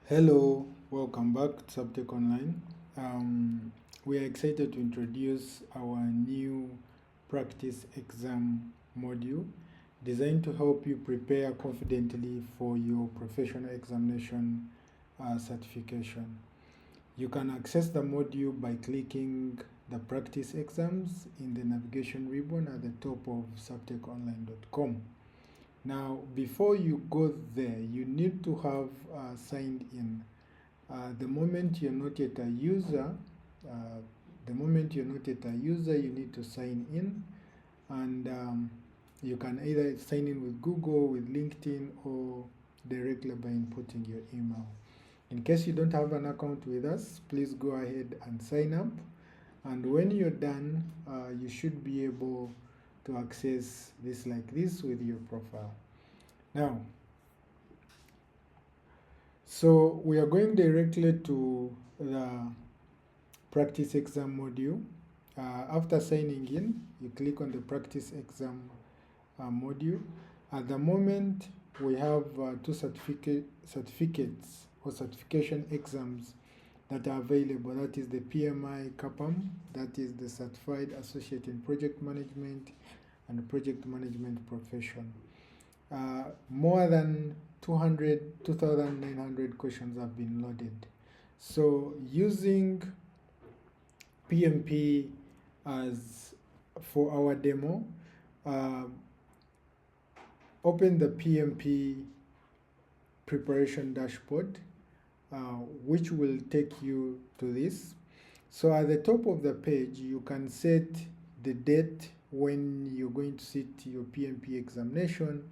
Hello, welcome back to Sabtech Online. We are excited to introduce our new practice exam module designed to help you prepare confidently for your professional examination certification. You can access the module by clicking the practice exams in the navigation ribbon at the top of sabtechonline.com. Now, before you go there, you need to have signed in. The moment you're not yet a user, you need to sign in, and you can either sign in with Google, with LinkedIn, or directly by inputting your email. In case you don't have an account with us, please go ahead and sign up. And when you're done, you should be able to access this like this with your profile. Now, so we are going directly to the practice exam module. After signing in, you click on the practice exam module. At the moment, we have two certificates or certification exams that are available. That is the PMI CAPM, that is the Certified Associate in Project Management and Project Management Profession. More than 2,900 questions have been loaded. So using PMP as for our demo, open the PMP preparation dashboard, which will take you to this. So at the top of the page, you can set the date when you're going to sit your PMP examination,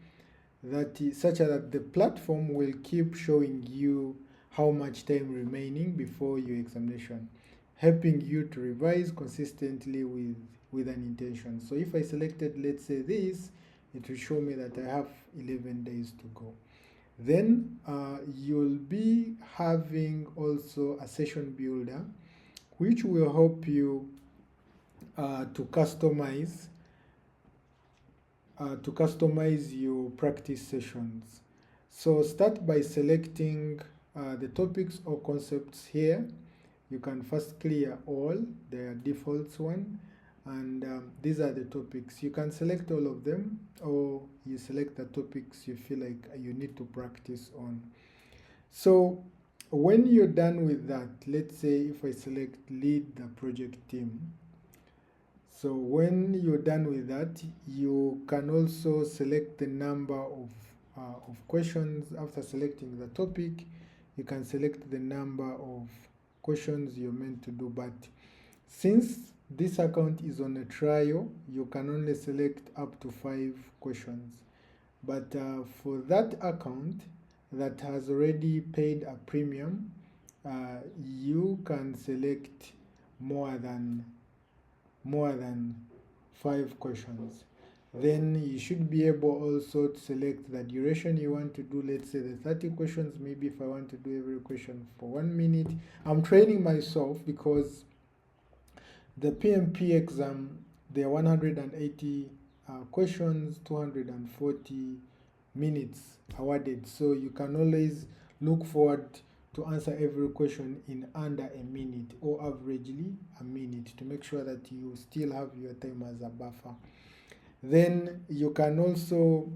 that is such that the platform will keep showing you how much time remaining before your examination, helping you to revise consistently with an intention. So if I selected, let's say this, it will show me that I have 11 days to go. Then you'll be having also a session builder, which will help you to customize your practice sessions. So start by selecting the topics or concepts here. You can first clear all, the defaults one, and these are the topics. You can select all of them, or you select the topics you feel like you need to practice on. So when you're done with that, let's say if I select lead the project team, so when you're done with that, you can also select the number of questions. After selecting the topic, you can select the number of questions you're meant to do. But since this account is on a trial, you can only select up to 5 questions. But for that account that has already paid a premium, you can select more than 5 questions. Then you should be able also to select the duration you want to do. Let's say the 30 questions. Maybe if I want to do every question for 1 minute, I'm training myself because the PMP exam, there are 180 questions, 240 minutes awarded. So you can always look forward to answer every question in under a minute, or averagely a minute, to make sure that you still have your time as a buffer. Then you can also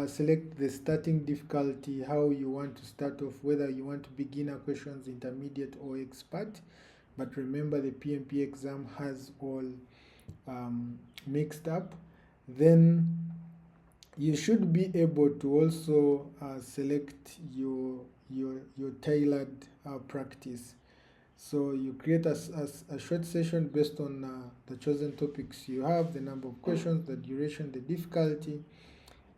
select the starting difficulty, how you want to start off, whether you want beginner questions, intermediate, or expert. But remember, the PMP exam has all mixed up. Then you should be able to also select your tailored practice. So you create a short session based on the chosen topics you have, the number of questions, the duration, the difficulty.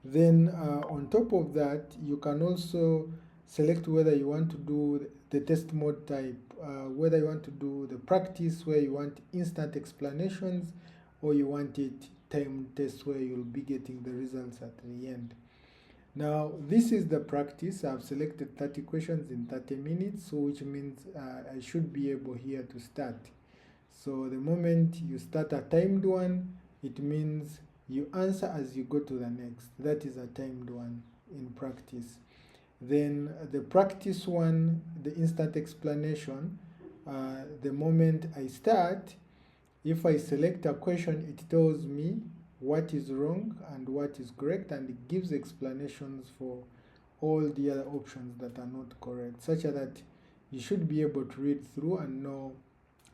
Then on top of that, you can also select whether you want to do the test mode type, whether you want to do the practice where you want instant explanations, or you want it timed test where you'll be getting the results at the end. Now, this is the practice. I've selected 30 questions in 30 minutes, so which means I should be able here to start. So the moment you start a timed one, it means you answer as you go to the next. That is a timed one in practice. Then the practice one, the instant explanation, the moment I start, if I select a question, it tells me what is wrong and what is correct, and it gives explanations for all the other options that are not correct, such that you should be able to read through and know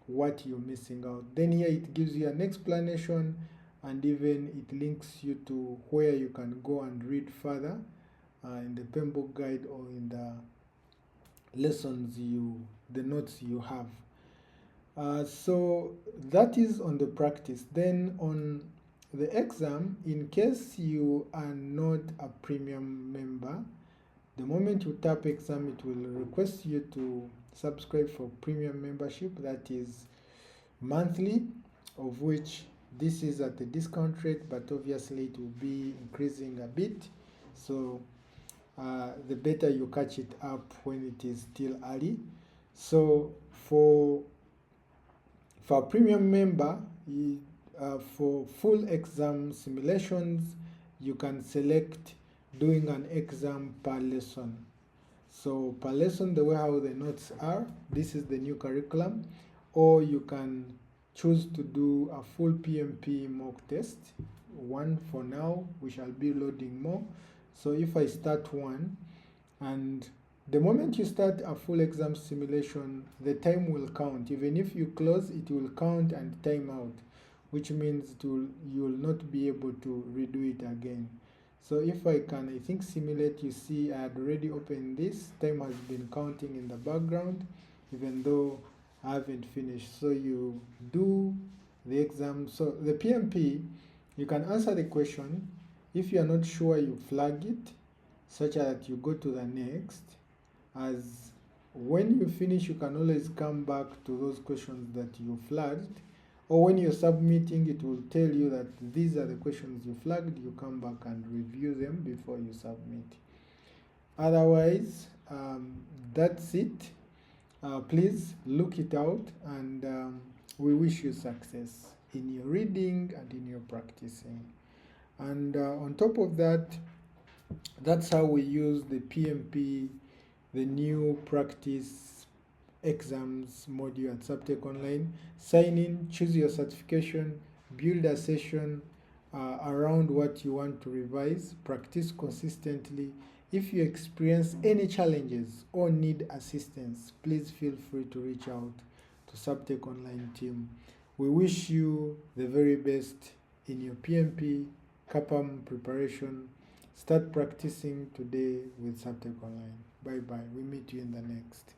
what you're missing out. Then here it gives you an explanation, and even it links you to where you can go and read further in the Pembroke guide or in the lessons the notes you have. So that is on the practice. Then on the exam, in case you are not a premium member, the moment you tap exam, it will request you to subscribe for premium membership, that is monthly, of which this is at a discount rate, but obviously it will be increasing a bit. So the better you catch it up when it is still early. So for a premium member, for full exam simulations, you can select doing an exam per lesson. So per lesson, the way how the notes are, this is the new curriculum, or you can choose to do a full PMP mock test, one for now. We shall be loading more. So if I start one, and the moment you start a full exam simulation, the time will count. Even if you close, it will count and time out, which means you will not be able to redo it again. So if I can, I think, simulate, you see I had already opened this. Time has been counting in the background, even though I haven't finished. So you do the exam. So the PMP, you can answer the question. If you are not sure, you flag it, such that you go to the next. As when you finish, you can always come back to those questions that you flagged, or when you're submitting, it will tell you that these are the questions you flagged. You come back and review them before you submit. Otherwise, that's it. Please look it out, and we wish you success in your reading and in your practicing. And on top of that, that's how we use the PMP, the new practice exams module at Sabtech Online. Sign in, choose your certification, build a session around what you want to revise, practice consistently. If you experience any challenges or need assistance, please feel free to reach out to Sabtech Online team. We wish you the very best in your PMP, CAPM preparation. Start practicing today with Sabtech Online. Bye-bye. We meet you in the next.